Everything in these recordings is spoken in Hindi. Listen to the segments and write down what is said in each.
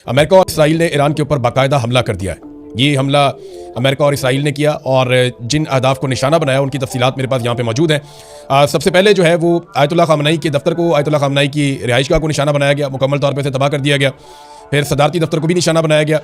अमेरिका और इसराइल ने ईरान के ऊपर बाकायदा हमला कर दिया है। ये हमला अमेरिका और इसराइल ने किया और जिन अहदाफ को निशाना बनाया उनकी तफसीलात मेरे पास यहाँ पे मौजूद हैं। सबसे पहले जो है वो आयतुल्लाह ख़ामनई के दफ्तर को, आयतुल्लाह ख़ामनई की रिहाइशगाह को निशाना बनाया गया, मुकम्मल तौर पर इसे तबाह कर दिया गया। फिर सदारती दफ्तर को भी निशाना बनाया गया।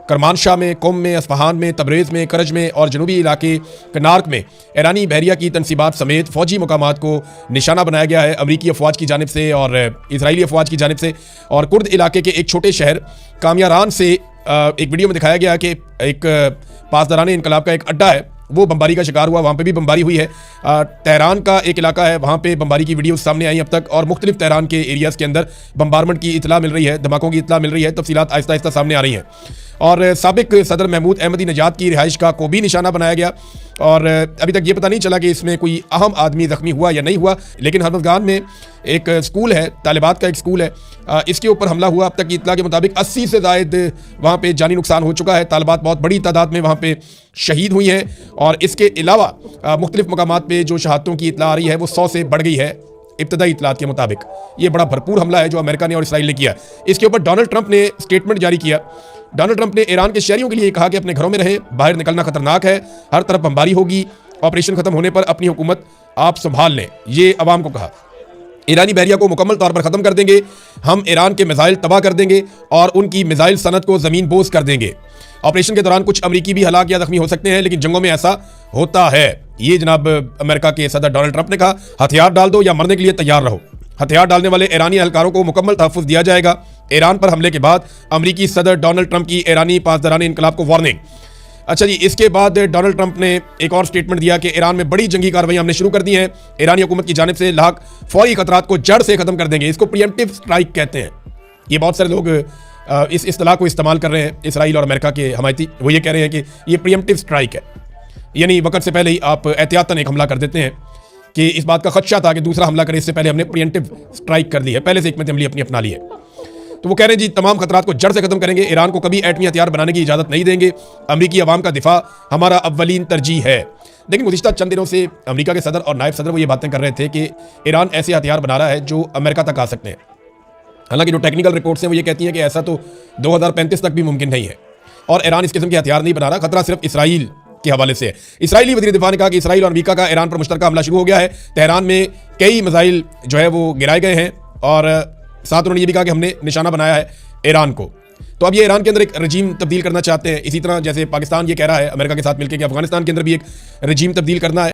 करमानशाह में, कोम में, असफहान में, तबरेज़ में, करज में और जनूबी इलाके कनार्क में ईरानी बहरिया की तनसीबात समेत फ़ौजी मकामात को निशाना बनाया गया है अमरीकी अफवाज की जानिब से और इसराइली अफवाज की जानिब से। और कुर्द इलाके के एक छोटे शहर कामियारान से एक वीडियो में दिखाया गया कि एक पासदारान इनकलाब का एक अड्डा है, वो बमबारी का शिकार हुआ, वहाँ पे भी बमबारी हुई है। तेहरान का एक इलाका है, वहाँ पे बमबारी की वीडियो सामने आई अब तक और मुख्तलिफ तेहरान के एरियाज़ के अंदर बमबारमेंट की इतला मिल रही है, धमाकों की इतला मिल रही है। तफसीलात आहिस्ता आहिस्ता सामने आ रही हैं। और साबिक सदर महमूद अहमदी नजात की रिहाइशगाह को भी निशाना बनाया गया और अभी तक ये पता नहीं चला कि इसमें कोई अहम आदमी ज़ख्मी हुआ या नहीं हुआ। लेकिन हरमज़गान में एक स्कूल है, तालिबात का एक स्कूल है, इसके ऊपर हमला हुआ। अब तक की इतला के मुताबिक 80 से ज़ायद वहाँ पे जानी नुकसान हो चुका है। तालिबात बहुत बड़ी तादाद में वहाँ पे शहीद हुई हैं और इसके अलावा मुख्तलिफ मकामात पे जो शहादतों की इतला आ रही है वो 100 से बढ़ गई है इब्तदाई इतलात के मुताबिक। ये बड़ा भरपूर हमला है जो अमेरिका ने और इसराइल ने किया। इसके ऊपर डोनाल्ड ट्रंप ने स्टेटमेंट जारी किया। डोनाल्ड ट्रंप ने ईरान के शहरियों के लिए कहा कि अपने घरों में रहें, बाहर निकलना खतरनाक है, हर तरफ बमबारी होगी, ऑपरेशन खत्म होने पर अपनी हुकूमत आप संभाल लें, ये अवाम को कहा। ईरानी बहरिया को मुकम्मल तौर पर ख़त्म कर देंगे, हम ईरान के मिसाइल तबाह कर देंगे और उनकी मिसाइल सनत को ज़मीन बोस कर देंगे। ऑपरेशन के दौरान कुछ अमरीकी भी हलाक या ज़ख्मी हो सकते हैं, लेकिन जंगों में ऐसा होता है। ये जनाब अमेरिका के सदर डोनाल्ड ट्रंप ने कहा, हथियार डाल दो या मरने के लिए तैयार रहो। हथियार डालने वाले ईरानी एहलकारों को मुकम्मल तहफ़्फ़ुज़ दिया जाएगा। ईरान पर हमले के बाद अमरीकी सदर डोनाल्ड ट्रंप की ईरानी पासदारान इनकलाब को वार्निंग। अच्छा जी, इसके बाद डोनाल्ड ट्रंप ने एक और स्टेटमेंट दिया कि ईरान में बड़ी जंगी कार्रवाई हमने शुरू कर दी हैं, ईरानी हुकूमत की जानिब से लाक फौरी खतरात को जड़ से ख़त्म कर देंगे। इसको प्रीएम्प्टिव स्ट्राइक कहते हैं। ये बहुत सारे लोग इस इस्तिलाह को इस्तेमाल कर रहे हैं, इसराइल और अमेरिका के हमायती। वो ये कह रहे हैं कि ये प्रीएम्प्टिव स्ट्राइक है, यानी वक्त से पहले ही आप एहतियातन एक हमला कर देते हैं कि इस बात का खदशा था कि दूसरा हमला करे, इससे पहले हमने प्रीएम्प्टिव स्ट्राइक कर ली है, पहले से हिकमत अमली अपनी अपना ली है। तो वो कह रहे हैं जी तमाम खतरात को जड़ से खत्म करेंगे, ईरान को कभी एटमी हथियार बनाने की इजाज़त नहीं देंगे, अमरीकी अवाम का दिफा हमारा अव्वलीन तरजीह है। लेकिन गुज़िश्ता चंद दिनों से अमरीका के सदर और नायब सदर वो ये बातें कर रहे थे कि ईरान ऐसे हथियार बना रहा है जो अमेरिका तक आ सकते हैं। हालांकि जो टेक्निकल रिपोर्ट्स हैं वो ये कहती हैं कि ऐसा तो 2035 तक भी मुमकिन नहीं है और ईरान इस किस्म के हथियार नहीं बना रहा। खतरा सिर्फ इसराइल के हवाले से है। इसराइली वज़ीर दिफा ने कहा कि इसराइल और अमरीका का ईरान पर मुश्तरका हमला शुरू हो गया है। तेहरान में कई मिसाइल जो है वो गिराए गए हैं और साथ उन्होंने ये भी कहा कि हमने निशाना बनाया है ईरान को। तो अब ये ईरान के अंदर एक रजीम तब्दील करना चाहते हैं, इसी तरह जैसे पाकिस्तान ये कह रहा है अमेरिका के साथ मिलकर कि अफगानिस्तान के अंदर भी एक रजीम तब्दील करना है।